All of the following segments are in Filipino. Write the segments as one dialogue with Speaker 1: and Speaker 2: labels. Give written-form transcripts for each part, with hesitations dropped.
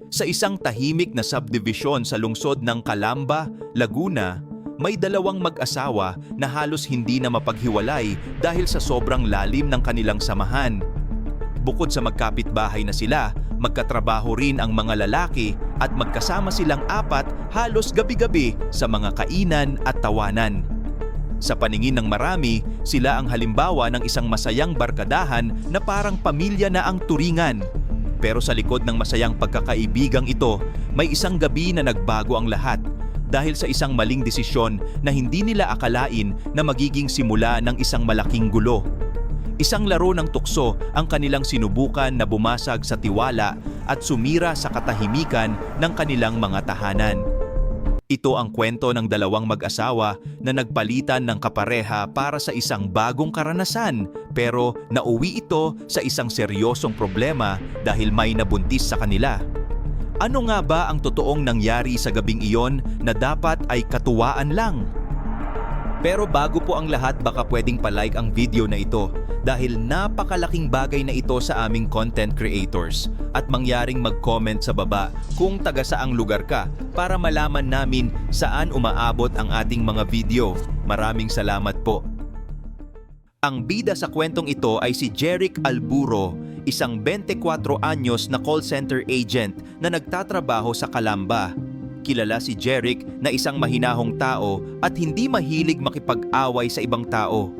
Speaker 1: Sa isang tahimik na subdivision sa lungsod ng Calamba, Laguna, may dalawang mag-asawa na halos hindi na mapaghiwalay dahil sa sobrang lalim ng kanilang samahan. Bukod sa magkapitbahay na sila, magkatrabaho rin ang mga lalaki at magkasama silang apat halos gabi-gabi sa mga kainan at tawanan. Sa paningin ng marami, sila ang halimbawa ng isang masayang barkadahan na parang pamilya na ang turingan. Pero sa likod ng masayang pagkakaibigang ito, may isang gabi na nagbago ang lahat dahil sa isang maling desisyon na hindi nila akalain na magiging simula ng isang malaking gulo. Isang laro ng tukso ang kanilang sinubukan na bumasag sa tiwala at sumira sa katahimikan ng kanilang mga tahanan. Ito ang kwento ng dalawang mag-asawa na nagpalitan ng kapareha para sa isang bagong karanasan, pero nauwi ito sa isang seryosong problema dahil may nabuntis sa kanila. Ano nga ba ang totoong nangyari sa gabing iyon na dapat ay katuwaan lang? Pero bago po ang lahat, baka pwedeng palike ang video na ito dahil napakalaking bagay na ito sa aming content creators, at mangyaring mag-comment sa baba kung taga saang lugar ka para malaman namin saan umaabot ang ating mga video. Maraming salamat po. Ang bida sa kwentong ito ay si Jeric Alburo, isang 24 anyos na call center agent na nagtatrabaho sa Calamba. Kilala si Jeric na isang mahinahong tao at hindi mahilig makipag-away sa ibang tao.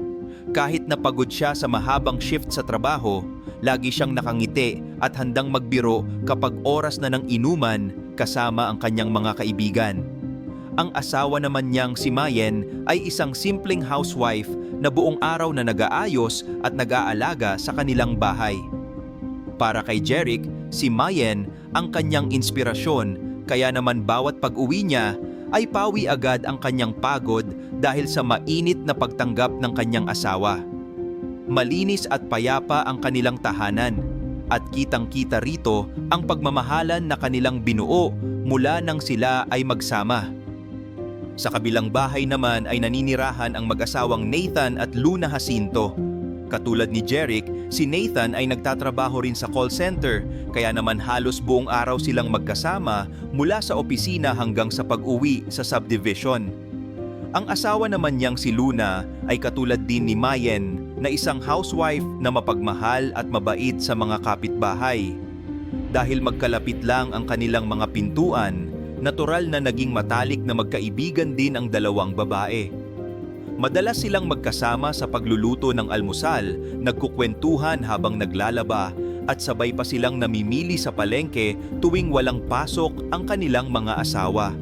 Speaker 1: Kahit napagod siya sa mahabang shift sa trabaho, lagi siyang nakangiti at handang magbiro kapag oras na ng inuman kasama ang kanyang mga kaibigan. Ang asawa naman niyang si Mayen ay isang simpleng housewife na buong araw na nag-aayos at nag-aalaga sa kanilang bahay. Para kay Jeric, si Mayen ang kanyang inspirasyon, kaya naman bawat pag-uwi niya ay pawi agad ang kanyang pagod dahil sa mainit na pagtanggap ng kanyang asawa. Malinis at payapa ang kanilang tahanan at kitang-kita rito ang pagmamahalan na kanilang binuo mula nang sila ay magsama. Sa kabilang bahay naman ay naninirahan ang mag-asawang Nathan at Luna Jacinto. Katulad ni Jeric, si Nathan ay nagtatrabaho rin sa call center, kaya naman halos buong araw silang magkasama mula sa opisina hanggang sa pag-uwi sa subdivision. Ang asawa naman niyang si Luna ay katulad din ni Mayen na isang housewife na mapagmahal at mabait sa mga kapitbahay. Dahil magkalapit lang ang kanilang mga pintuan, natural na naging matalik na magkaibigan din ang dalawang babae. Madalas silang magkasama sa pagluluto ng almusal, nagkukwentuhan habang naglalaba, at sabay pa silang namimili sa palengke tuwing walang pasok ang kanilang mga asawa.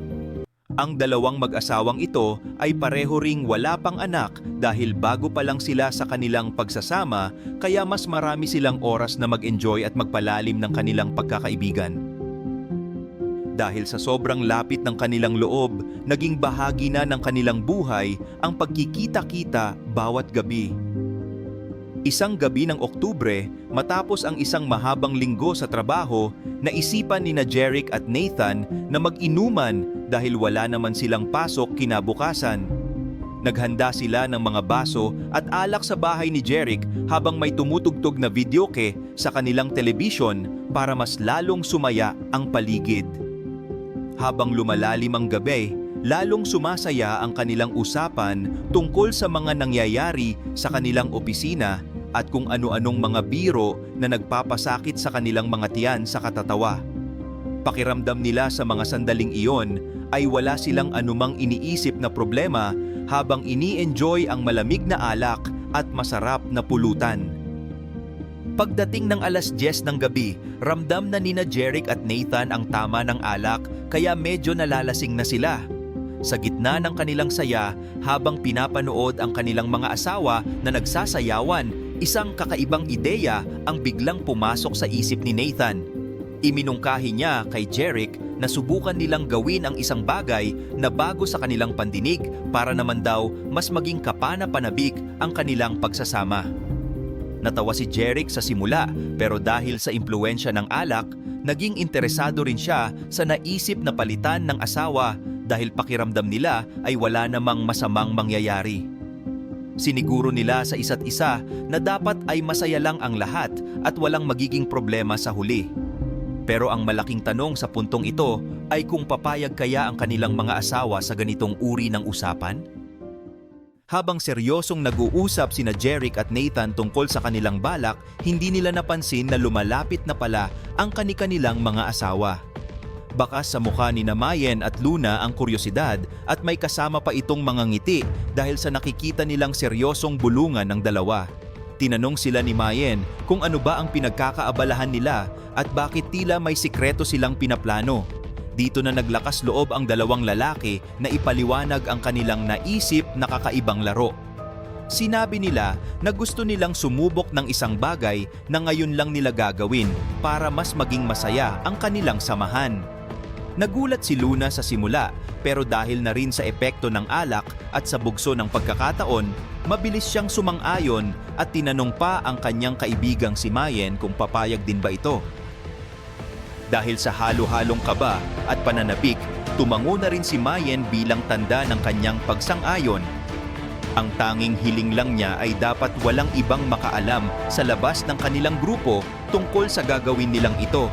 Speaker 1: Ang dalawang mag-asawang ito ay pareho ring wala pang anak dahil bago pa lang sila sa kanilang pagsasama, kaya mas marami silang oras na mag-enjoy at magpalalim ng kanilang pagkakaibigan. Dahil sa sobrang lapit ng kanilang loob, naging bahagi na ng kanilang buhay ang pagkikita-kita bawat gabi. Isang gabi ng Oktubre, matapos ang isang mahabang linggo sa trabaho, naisipan nina Jeric at Nathan na mag-inuman dahil wala naman silang pasok kinabukasan. Naghanda sila ng mga baso at alak sa bahay ni Jeric habang may tumutugtog na videoke sa kanilang telebisyon para mas lalong sumaya ang paligid. Habang lumalalim ang gabi, lalong sumasaya ang kanilang usapan tungkol sa mga nangyayari sa kanilang opisina at kung ano-anong mga biro na nagpapasakit sa kanilang mga tiyan sa katatawa. Pakiramdam nila sa mga sandaling iyon ay wala silang anumang iniisip na problema habang ini-enjoy ang malamig na alak at masarap na pulutan. Pagdating ng 10:00 ng gabi, ramdam na nina Jeric at Nathan ang tama ng alak kaya medyo nalalasing na sila. Sa gitna ng kanilang saya, habang pinapanood ang kanilang mga asawa na nagsasayawan, isang kakaibang ideya ang biglang pumasok sa isip ni Nathan. Iminungkahi niya kay Jeric na subukan nilang gawin ang isang bagay na bago sa kanilang pandinig para naman daw mas maging kapana-panabik ang kanilang pagsasama. Natawa si Jeric sa simula, pero dahil sa impluwensya ng alak, naging interesado rin siya sa naisip na palitan ng asawa dahil pakiramdam nila ay wala namang masamang mangyayari. Siniguro nila sa isa't isa na dapat ay masaya lang ang lahat at walang magiging problema sa huli. Pero ang malaking tanong sa puntong ito ay kung papayag kaya ang kanilang mga asawa sa ganitong uri ng usapan? Habang seryosong nag-uusap sina Jeric at Nathan tungkol sa kanilang balak, hindi nila napansin na lumalapit na pala ang kani-kanilang mga asawa. Bakas sa mukha ni Mayen at Luna ang kuryosidad at may kasama pa itong mga ngiti dahil sa nakikita nilang seryosong bulungan ng dalawa. Tinanong sila ni Mayen kung ano ba ang pinagkakaabalahan nila at bakit tila may sikreto silang pinaplano. Dito na naglakas loob ang dalawang lalaki na ipaliwanag ang kanilang naisip na kakaibang laro. Sinabi nila na gusto nilang sumubok ng isang bagay na ngayon lang nila gagawin para mas maging masaya ang kanilang samahan. Nagulat si Luna sa simula pero dahil na rin sa epekto ng alak at sa bugso ng pagkakataon, mabilis siyang sumang-ayon at tinanong pa ang kanyang kaibigang si Mayen kung papayag din ba ito. Dahil sa halo-halong kaba at pananabik, tumango na rin si Mayen bilang tanda ng kanyang pagsang-ayon. Ang tanging hiling lang niya ay dapat walang ibang makaalam sa labas ng kanilang grupo tungkol sa gagawin nilang ito.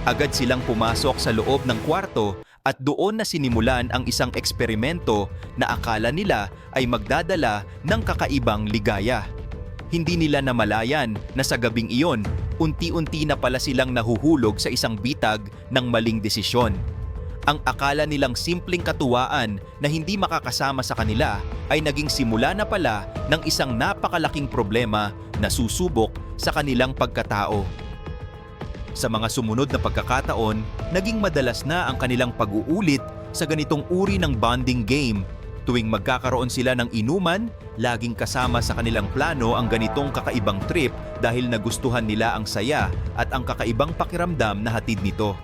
Speaker 1: Agad silang pumasok sa loob ng kwarto at doon na sinimulan ang isang eksperimento na akala nila ay magdadala ng kakaibang ligaya. Hindi nila namalayan na sa gabing iyon, unti-unti na pala silang nahuhulog sa isang bitag ng maling desisyon. Ang akala nilang simpleng katuwaan na hindi makakasama sa kanila ay naging simula na pala ng isang napakalaking problema na susubok sa kanilang pagkatao. Sa mga sumunod na pagkakataon, naging madalas na ang kanilang pag-uulit sa ganitong uri ng bonding game. Tuwing magkakaroon sila ng inuman, laging kasama sa kanilang plano ang ganitong kakaibang trip dahil nagustuhan nila ang saya at ang kakaibang pakiramdam na hatid nito.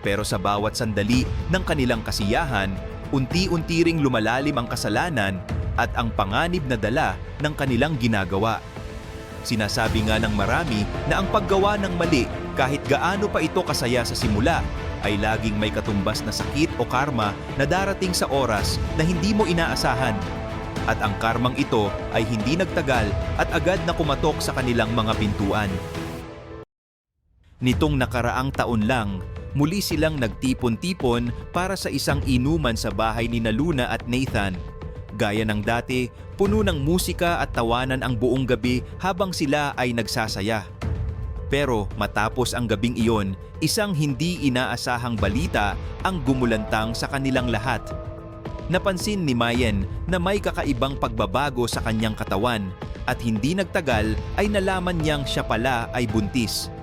Speaker 1: Pero sa bawat sandali ng kanilang kasiyahan, unti-unti ring lumalalim ang kasalanan at ang panganib na dala ng kanilang ginagawa. Sinasabi nga ng marami na ang paggawa ng mali kahit gaano pa ito kasaya sa simula, ay laging may katumbas na sakit o karma na darating sa oras na hindi mo inaasahan. At ang karmang ito ay hindi nagtagal at agad na kumatok sa kanilang mga pintuan. Nitong nakaraang taon lang, muli silang nagtipon-tipon para sa isang inuman sa bahay ni Luna at Nathan. Gaya ng dati, puno ng musika at tawanan ang buong gabi habang sila ay nagsasaya. Pero matapos ang gabing iyon, isang hindi inaasahang balita ang gumulantang sa kanilang lahat. Napansin ni Mayen na may kakaibang pagbabago sa kanyang katawan at hindi nagtagal ay nalaman niyang siya pala ay buntis.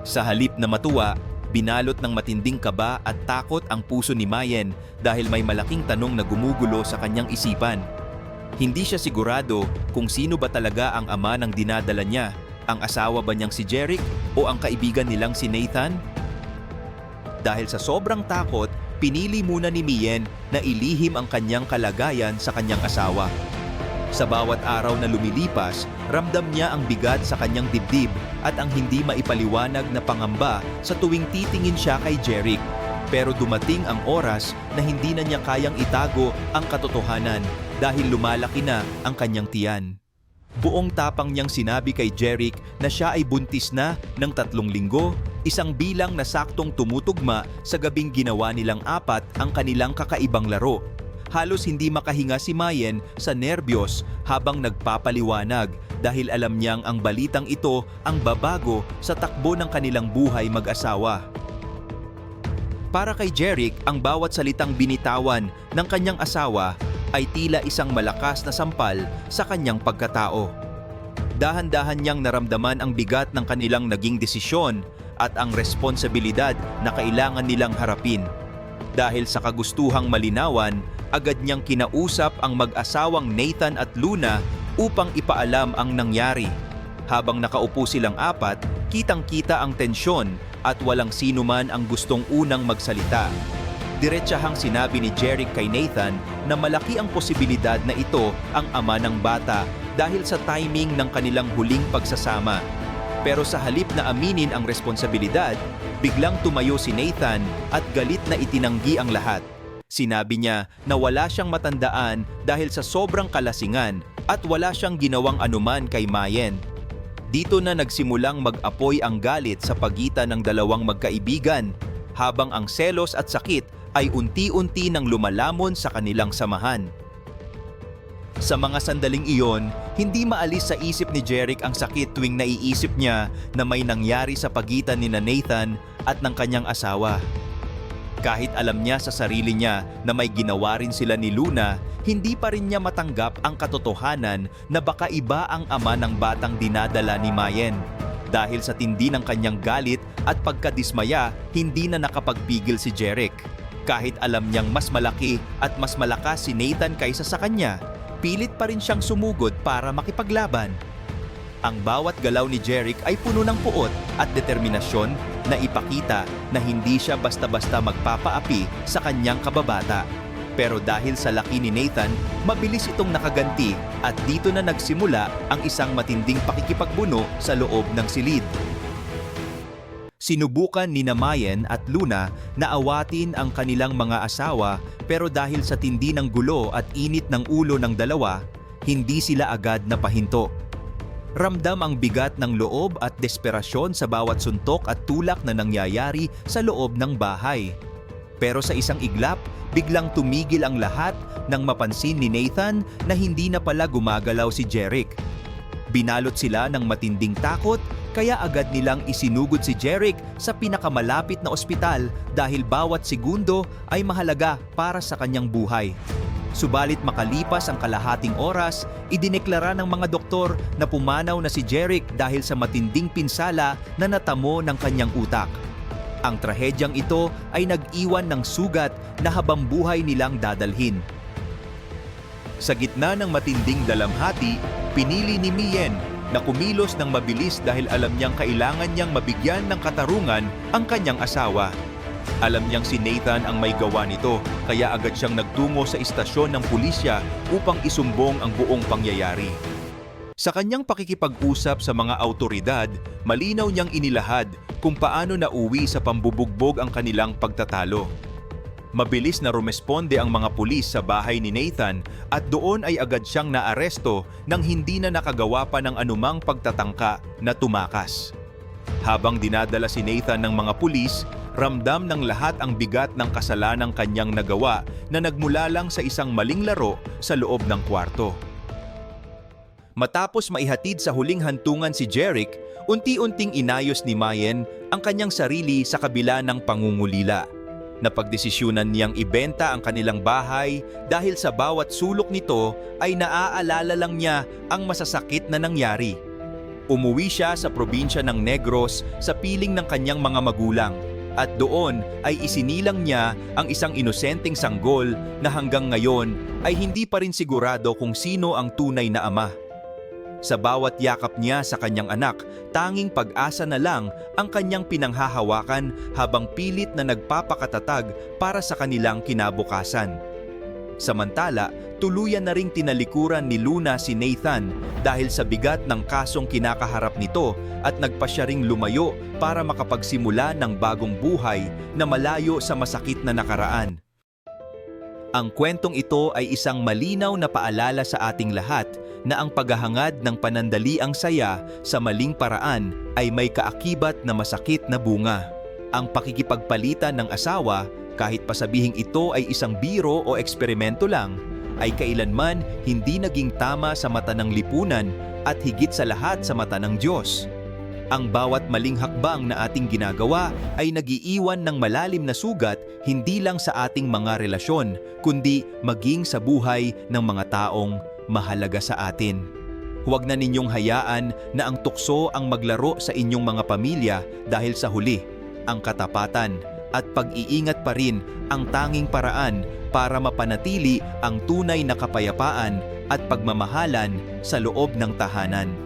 Speaker 1: Sa halip na matuwa, binalot ng matinding kaba at takot ang puso ni Mayen dahil may malaking tanong na gumugulo sa kanyang isipan. Hindi siya sigurado kung sino ba talaga ang ama ng dinadala niya. Ang asawa ba niyang si Jeric o ang kaibigan nilang si Nathan? Dahil sa sobrang takot, pinili muna ni Mayen na ilihim ang kanyang kalagayan sa kanyang asawa. Sa bawat araw na lumilipas, ramdam niya ang bigat sa kanyang dibdib at ang hindi maipaliwanag na pangamba sa tuwing titingin siya kay Jeric. Pero dumating ang oras na hindi na niya kayang itago ang katotohanan dahil lumalaki na ang kanyang tiyan. Buong tapang niyang sinabi kay Jeric na siya ay buntis na ng 3 linggo, isang bilang na saktong tumutugma sa gabing ginawa nilang apat ang kanilang kakaibang laro. Halos hindi makahinga si Mayen sa nerbiyos habang nagpapaliwanag dahil alam niyang ang balitang ito ang babago sa takbo ng kanilang buhay mag-asawa. Para kay Jeric, ang bawat salitang binitawan ng kanyang asawa ay tila isang malakas na sampal sa kanyang pagkatao. Dahan-dahan niyang naramdaman ang bigat ng kanilang naging desisyon at ang responsibilidad na kailangan nilang harapin. Dahil sa kagustuhang malinawan, agad niyang kinausap ang mag-asawang Nathan at Luna upang ipaalam ang nangyari. Habang nakaupo silang apat, kitang-kita ang tensyon at walang sino man ang gustong unang magsalita. Diretsahang sinabi ni Jeric kay Nathan na malaki ang posibilidad na ito ang ama ng bata dahil sa timing ng kanilang huling pagsasama. Pero sa halip na aminin ang responsibilidad, biglang tumayo si Nathan at galit na itinanggi ang lahat. Sinabi niya na wala siyang matandaan dahil sa sobrang kalasingan at wala siyang ginawang anuman kay Mayen. Dito na nagsimulang mag-apoy ang galit sa pagitan ng dalawang magkaibigan, habang ang selos at sakit ay unti-unti nang lumalamon sa kanilang samahan. Sa mga sandaling iyon, hindi maalis sa isip ni Jeric ang sakit tuwing naiisip niya na may nangyari sa pagitan ni Nathan at ng kanyang asawa. Kahit alam niya sa sarili niya na may ginawa rin sila ni Luna, hindi pa rin niya matanggap ang katotohanan na baka iba ang ama ng batang dinadala ni Mayen. Dahil sa tindi ng kanyang galit at pagkadismaya, hindi na nakapagpigil si Jeric. Kahit alam niyang mas malaki at mas malakas si Nathan kaysa sa kanya, pilit pa rin siyang sumugod para makipaglaban. Ang bawat galaw ni Jeric ay puno ng puot at determinasyon na ipakita na hindi siya basta-basta magpapaapi sa kanyang kababata. Pero dahil sa laki ni Nathan, mabilis itong nakaganti at dito na nagsimula ang isang matinding pakikipagbuno sa loob ng silid. Sinubukan ni Mayen at Luna na awatin ang kanilang mga asawa, pero dahil sa tindi ng gulo at init ng ulo ng dalawa, hindi sila agad napahinto. Ramdam ang bigat ng loob at desperasyon sa bawat suntok at tulak na nangyayari sa loob ng bahay. Pero sa isang iglap, biglang tumigil ang lahat nang mapansin ni Nathan na hindi na pala gumagalaw si Jeric. Binalot sila ng matinding takot, kaya agad nilang isinugod si Jeric sa pinakamalapit na ospital dahil bawat segundo ay mahalaga para sa kanyang buhay. Subalit makalipas ang kalahating oras, idineklara ng mga doktor na pumanaw na si Jeric dahil sa matinding pinsala na natamo ng kanyang utak. Ang trahedyang ito ay nag-iwan ng sugat na habang buhay nilang dadalhin. Sa gitna ng matinding dalamhati, pinili ni Mayen na kumilos ng mabilis dahil alam niyang kailangan niyang mabigyan ng katarungan ang kanyang asawa. Alam niyang si Nathan ang may gawa nito, kaya agad siyang nagtungo sa istasyon ng pulisya upang isumbong ang buong pangyayari. Sa kanyang pakikipag-usap sa mga awtoridad, malinaw niyang inilahad kung paano nauwi sa pambubugbog ang kanilang pagtatalo. Mabilis na rumesponde ang mga pulis sa bahay ni Nathan at doon ay agad siyang naaresto nang hindi na nakagawa pa ng anumang pagtatangka na tumakas. Habang dinadala si Nathan ng mga pulis, ramdam ng lahat ang bigat ng kasalanang kanyang nagawa na nagmula lang sa isang maling laro sa loob ng kwarto. Matapos maihatid sa huling hantungan si Jeric, unti-unting inayos ni Mayen ang kanyang sarili sa kabila ng pangungulila. Napagdesisyunan niyang ibenta ang kanilang bahay dahil sa bawat sulok nito ay naaalala lang niya ang masasakit na nangyari. Umuwi siya sa probinsya ng Negros sa piling ng kanyang mga magulang at doon ay isinilang niya ang isang inosenteng sanggol na hanggang ngayon ay hindi pa rin sigurado kung sino ang tunay na ama. Sa bawat yakap niya sa kanyang anak, tanging pag-asa na lang ang kanyang pinanghahawakan habang pilit na nagpapakatatag para sa kanilang kinabukasan. Samantala, tuluyan na ring tinalikuran ni Luna si Nathan dahil sa bigat ng kasong kinakaharap nito at nagpa siya ring lumayo para makapagsimula ng bagong buhay na malayo sa masakit na nakaraan. Ang kwentong ito ay isang malinaw na paalala sa ating lahat na ang paghahangad ng panandaliang saya sa maling paraan ay may kaakibat na masakit na bunga. Ang pakikipagpalitan ng asawa, kahit pasabihing ito ay isang biro o eksperimento lang, ay kailanman hindi naging tama sa mata ng lipunan at higit sa lahat sa mata ng Diyos. Ang bawat maling hakbang na ating ginagawa ay nagiiwan ng malalim na sugat hindi lang sa ating mga relasyon, kundi maging sa buhay ng mga taong mahalaga sa atin. Huwag na ninyong hayaan na ang tukso ang maglaro sa inyong mga pamilya dahil sa huli, ang katapatan at pag-iingat pa rin ang tanging paraan para mapanatili ang tunay na kapayapaan at pagmamahalan sa loob ng tahanan.